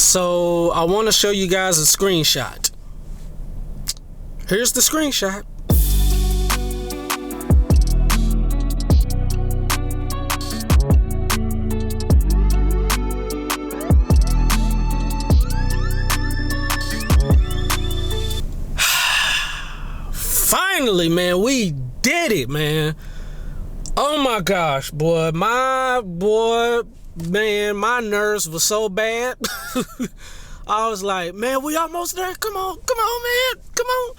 So I want to show you guys a screenshot. Here's the screenshot. Finally, man, we did it, man. Oh my gosh, boy, my nerves were so bad. I was like, man, we almost there. Come on, man. Come on.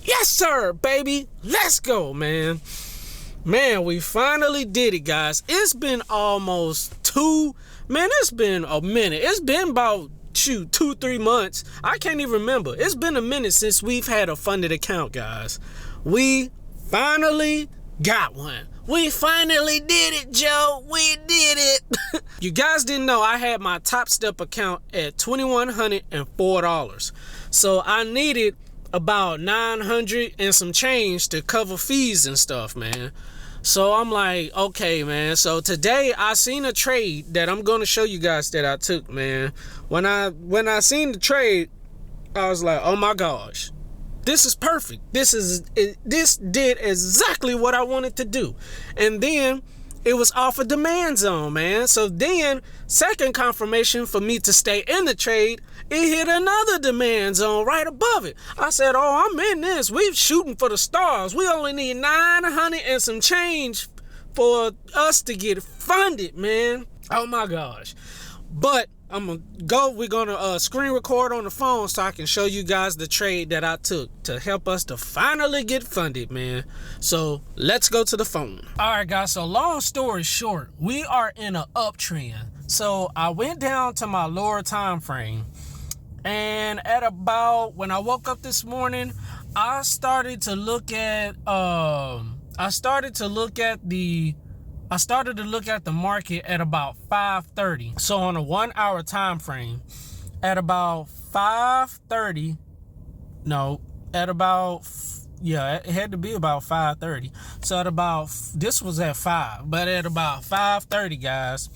Yes, sir, baby. Let's go, man. Man, we finally did it, guys. It's been almost it's been a minute. It's been about 2-3 months. I can't even remember. It's been a minute since we've had a funded account, guys. We finally got one. We finally did it, Joe. We did it. You guys didn't know I had my topstep account at $2,104. So I needed about $900 and some change to cover fees and stuff, man. So I'm like, okay, man. So today I seen a trade that I'm going to show you guys that I took, man. When I seen the trade, I was like, oh my gosh. This is perfect. This did exactly what I wanted to do. And then it was off a demand zone, man. So then second confirmation for me to stay in the trade, it hit another demand zone right above it. I said, oh, I'm in this. We're shooting for the stars. We only need 900 and some change for us to get funded, man. Oh my gosh. But we're gonna screen record on the phone so I can show you guys the trade that I took to help us to finally get funded, man. So let's go to the phone. All right, guys, so long story short, we are in an uptrend. So I went down to my lower time frame, and when I woke up this morning, I started to look at the market at about 5:30. So on a 1 hour time frame, at about 5:30, it had to be about 5:30. So this was at 5, but at about 5:30, guys,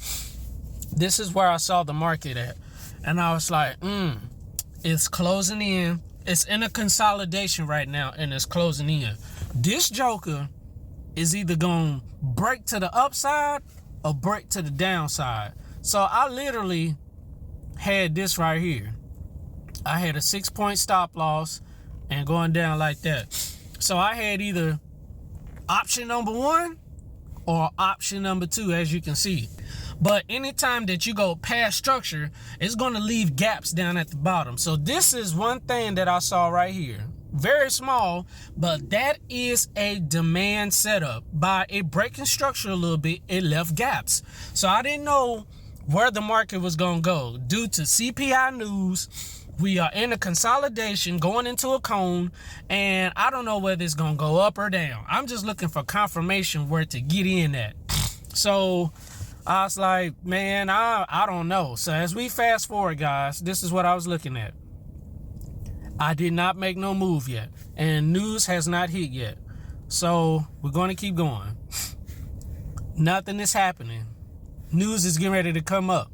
this is where I saw the market at. And I was like, it's closing in. It's in a consolidation right now, and it's closing in. This joker is either going to break to the upside or break to the downside. So I literally had this right here. I had a 6-point stop loss and going down like that. So I had either option number 1 or option number 2, as you can see. But anytime that you go past structure, it's going to leave gaps down at the bottom. So this is one thing that I saw right here. Very small, but that is a demand setup. By it breaking structure a little bit, it left gaps. So I didn't know where the market was going to go. Due to CPI news, we are in a consolidation going into a cone, and I don't know whether it's going to go up or down. I'm just looking for confirmation where to get in at. So I was like, man, I don't know. So as we fast forward, guys, this is what I was looking at. I did not make no move yet, and news has not hit yet. So we're going to keep going. Nothing is happening. News is getting ready to come up.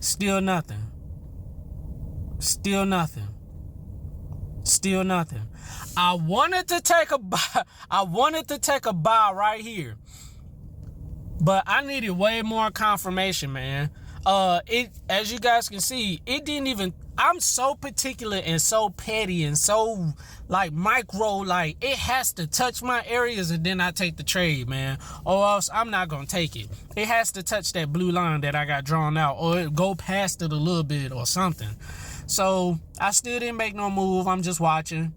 Still nothing. Still nothing. Still nothing. I wanted to take a buy. I wanted to take a buy right here, but I needed way more confirmation, man. As you guys can see, it didn't even. I'm so particular and so petty and so micro, it has to touch my areas and then I take the trade, man, or else I'm not gonna take it. It has to touch that blue line that I got drawn out, or it go past it a little bit or something. So I still didn't make no move. I'm just watching.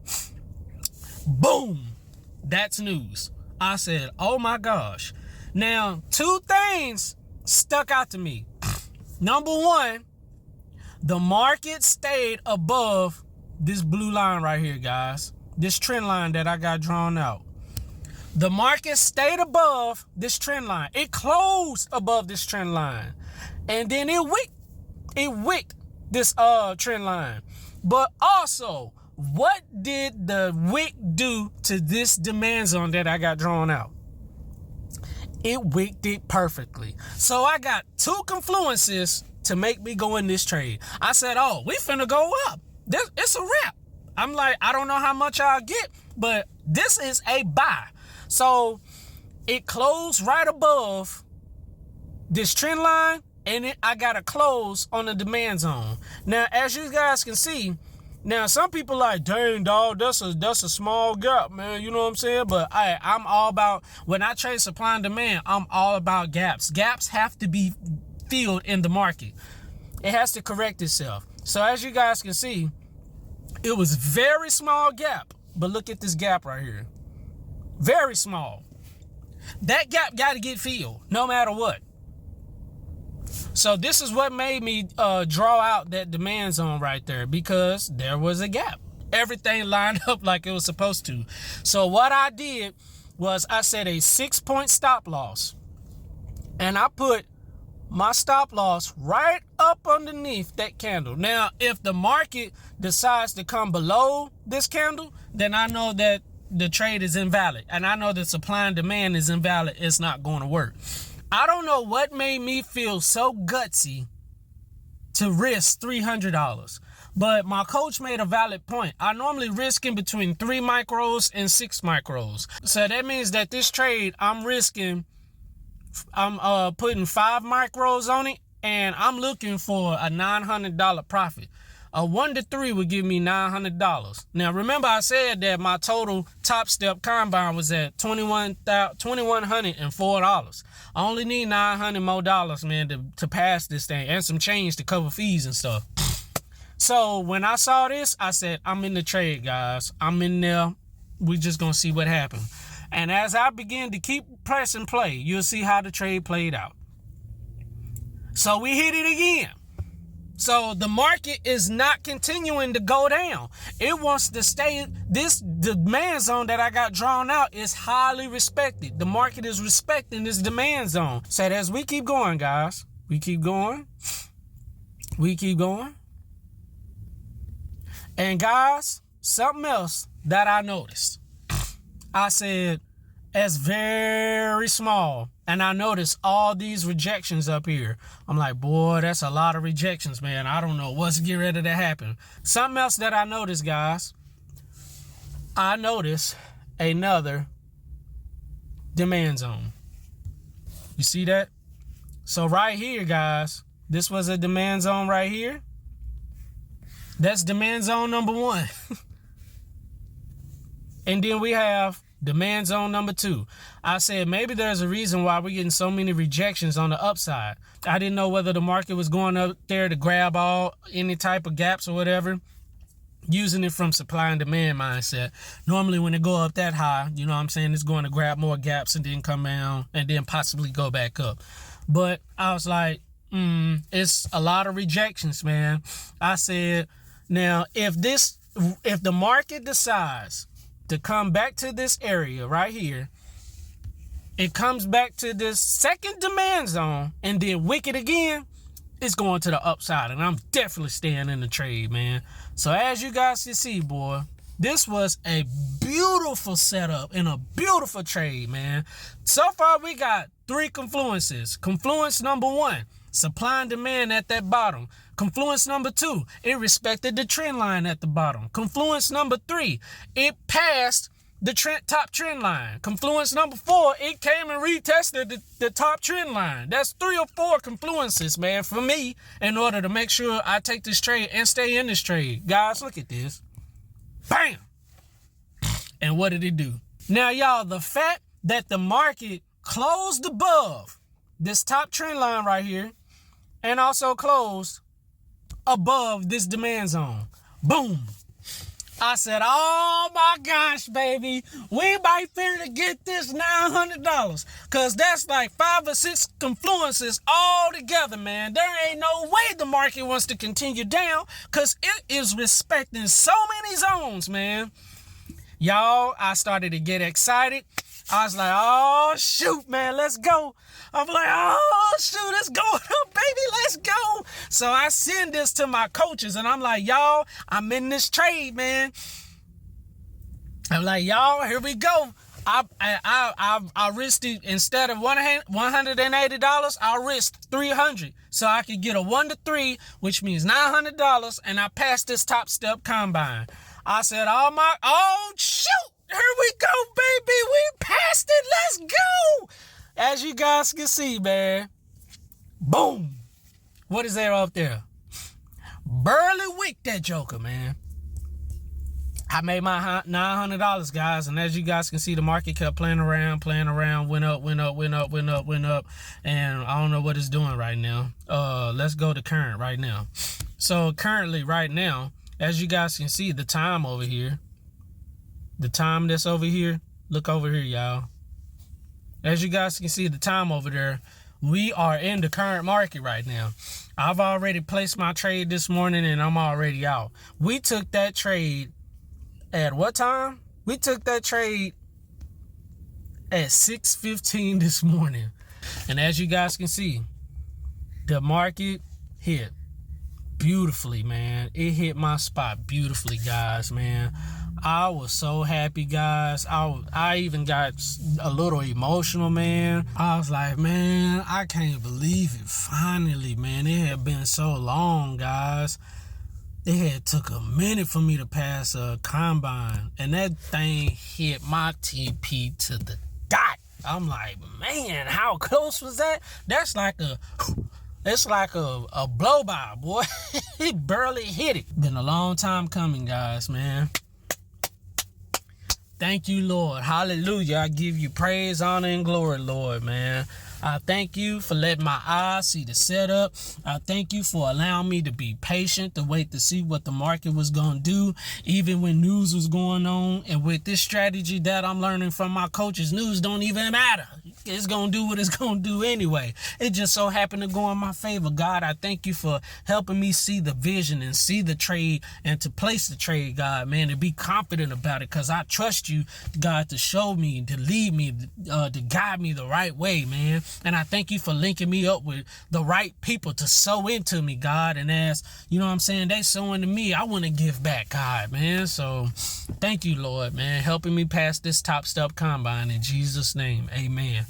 Boom, that's news. I said, oh my gosh. Now 2 things stuck out to me. Number 1, the market stayed above this blue line right here, guys. This trend line that I got drawn out. The market stayed above this trend line. It closed above this trend line. And then it wicked this trend line. But also, what did the wick do to this demand zone that I got drawn out? It wicked it perfectly. So I got 2 confluences to make me go in this trade. I said, oh, we finna go up. It's a wrap. I'm like, I don't know how much I'll get, but this is a buy. So it closed right above this trend line, and I got to close on the demand zone. Now, as you guys can see, now some people like, dang, dog, that's a small gap, man. You know what I'm saying? But I'm all about, when I trade supply and demand, I'm all about gaps. Gaps have to be filled in the market. It has to correct itself. So as you guys can see, it was very small gap, but look at this gap right here. Very small. That gap got to get filled no matter what. So this is what made me draw out that demand zone right there, because there was a gap. Everything lined up like it was supposed to. So what I did was I set a 6-point stop loss, and I put my stop loss right up underneath that candle. Now, if the market decides to come below this candle, then I know that the trade is invalid, and I know the supply and demand is invalid. It's not going to work. I don't know what made me feel so gutsy to risk $300, but my coach made a valid point. I normally risk in between 3 micros and 6 micros. So that means that this trade, I'm putting 5 micros on it, and I'm looking for a $900 profit. A 1 to 3 would give me $900. Now, remember I said that my total top step combine was at $2,104. I only need $900 more dollars, man, to pass this thing, and some change to cover fees and stuff. So when I saw this, I said, I'm in the trade, guys. I'm in there. We're just going to see what happens. And as I begin to keep pressing play, you'll see how the trade played out. So we hit it again. So the market is not continuing to go down. It wants to stay. This demand zone that I got drawn out is highly respected. The market is respecting this demand zone. So as we keep going, guys, we keep going. And guys, something else that I noticed. I said, it's very small. And I noticed all these rejections up here. I'm like, boy, that's a lot of rejections, man. I don't know what's getting ready to happen. Something else that I noticed, guys. I noticed another demand zone. You see that? So right here, guys, this was a demand zone right here. That's demand zone number 1. And then we have demand zone number 2. I said maybe there's a reason why we're getting so many rejections on the upside. I didn't know whether the market was going up there to grab any type of gaps or whatever, using it from supply and demand mindset. Normally when it go up that high, you know what I'm saying, it's going to grab more gaps and then come down and then possibly go back up. But I was like, it's a lot of rejections, man. I said, now if the market decides to come back to this area right here, it comes back to this second demand zone and then wick it again, it's going to the upside, and I'm definitely staying in the trade, man. So as you guys can see, boy, this was a beautiful setup and a beautiful trade, man. So far we got 3 confluences. Confluence number 1, supply and demand at that bottom. Confluence number 2, it respected the trend line at the bottom. Confluence number 3, it passed the top trend line. Confluence number 4, it came and retested the top trend line. That's 3 or 4 confluences, man, for me, in order to make sure I take this trade and stay in this trade. Guys, look at this. Bam! And what did it do? Now, y'all, the fact that the market closed above this top trend line right here and also closed above this demand zone. Boom. I said, oh my gosh, baby, we might finna get this $900, because that's like 5 or 6 confluences all together, man. There ain't no way the market wants to continue down, because it is respecting so many zones, man. Y'all, I started to get excited. I was like, oh, shoot, man, let's go. I'm like, oh, shoot, it's going up, baby, let's go. So I send this to my coaches, and I'm like, y'all, I'm in this trade, man. I'm like, y'all, here we go. I risked it. Instead of $180, I risked $300 so I could get a 1 to 3, which means $900, and I passed this top step combine. I said, oh shoot, here we go, baby, we passed it, let's go. As you guys can see, man, boom. What is there up there? Barely wicked that joker, man. I made my $900, guys, and as you guys can see, the market kept playing around, went up, and I don't know what it's doing right now. Let's go to current right now. So currently, right now, as you guys can see, the time over here, the time that's over here, look over here, y'all. As you guys can see, the time over there, we are in the current market right now. I've already placed my trade this morning, and I'm already out. We took that trade at what time? We took that trade at 6:15 this morning. And as you guys can see, the market hit beautifully, man. It hit my spot beautifully, guys, man. I was so happy, guys. I even got a little emotional, man. I was like, man, I can't believe it. Finally, man. It had been so long, guys. It had took a minute for me to pass a combine, and that thing hit my TP to the dot. I'm like, man, how close was that? It's like a blow by, boy. It barely hit it. Been a long time coming, guys, man. Thank you, Lord. Hallelujah. I give you praise, honor, and glory, Lord, man. I thank you for letting my eyes see the setup. I thank you for allowing me to be patient, to wait to see what the market was going to do, even when news was going on. And with this strategy that I'm learning from my coaches, news don't even matter. It's going to do what it's going to do anyway. It just so happened to go in my favor. God, I thank you for helping me see the vision and see the trade and to place the trade, God, man, and be confident about it, because I trust you, God, to show me, to lead me, to guide me the right way, man. And I thank you for linking me up with the right people to sow into me, God. And as, you know what I'm saying, they sow into me, I want to give back, God, man. So thank you, Lord, man, helping me pass this top step combine in Jesus' name. Amen.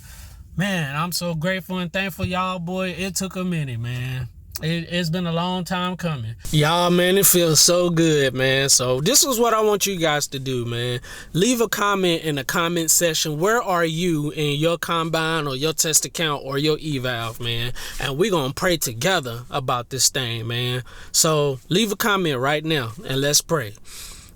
Man, I'm so grateful and thankful, y'all, boy. It took a minute, man. It's been a long time coming. Y'all, man, it feels so good, man. So this is what I want you guys to do, man. Leave a comment in the comment section. Where are you in your combine or your test account or your eval, man? And we're going to pray together about this thing, man. So leave a comment right now and let's pray.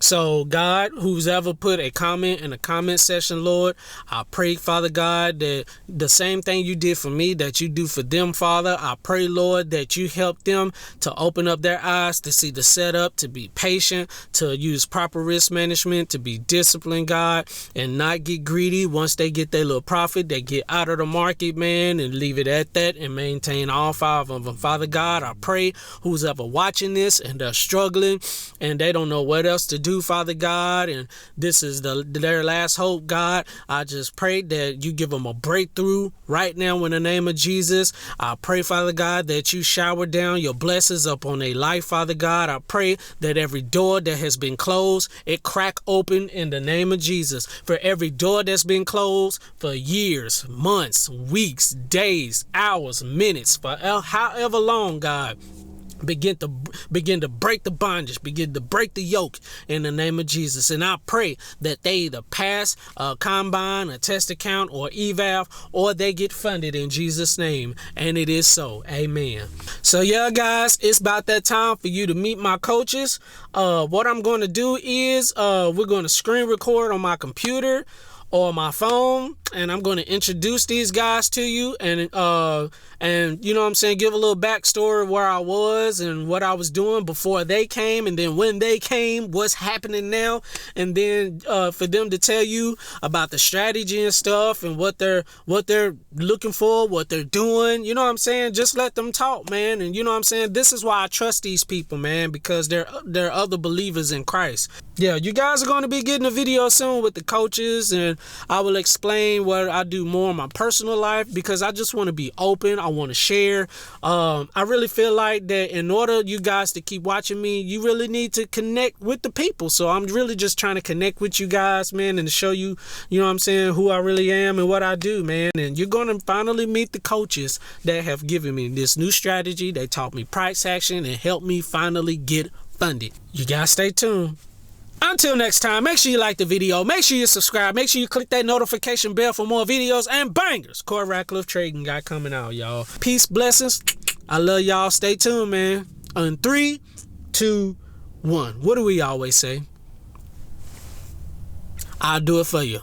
So, God, who's ever put a comment in the comment section, Lord, I pray, Father God, that the same thing you did for me, that you do for them, Father. I pray, Lord, that you help them to open up their eyes, to see the setup, to be patient, to use proper risk management, to be disciplined, God, and not get greedy. Once they get their little profit, they get out of the market, man, and leave it at that and maintain all 5 of them. Father God, I pray who's ever watching this and they're struggling and they don't know what else to do, Father God, and this is their last hope, God. I just pray that you give them a breakthrough right now in the name of Jesus. I pray, Father God, that you shower down your blessings upon their life, Father God. I pray that every door that has been closed, it crack open in the name of Jesus. For every door that's been closed for years, months, weeks, days, hours, minutes, for however long, God, begin to break the bondage, begin to break the yoke in the name of Jesus. And I pray that they either pass a combine, a test account, or eval, or they get funded in Jesus' name. And it is so. Amen. So yeah, guys, it's about that time for you to meet my coaches. What I'm going to do is we're going to screen record on my computer or my phone, and I'm going to introduce these guys to you, and you know what I'm saying, give a little backstory of where I was and what I was doing before they came, and then when they came, what's happening now, and then for them to tell you about the strategy and stuff and what they're looking for, what they're doing. You know what I'm saying? Just let them talk, man. And you know what I'm saying? This is why I trust these people, man, because they're other believers in Christ. Yeah, you guys are going to be getting a video soon with the coaches, and on. I will explain what I do more in my personal life because I just want to be open. I want to share. I really feel like that in order you guys to keep watching me, you really need to connect with the people. So I'm really just trying to connect with you guys, man, and to show you, you know what I'm saying, who I really am and what I do, man. And you're going to finally meet the coaches that have given me this new strategy. They taught me price action and helped me finally get funded. You guys stay tuned. Until next time, make sure you like the video, make sure you subscribe, make sure you click that notification bell for more videos and bangers. Corey Ratcliffe Trading Guy coming out, y'all. Peace, blessings. I love y'all. Stay tuned, man. On 3, 2, 1. What do we always say? I'll do it for you.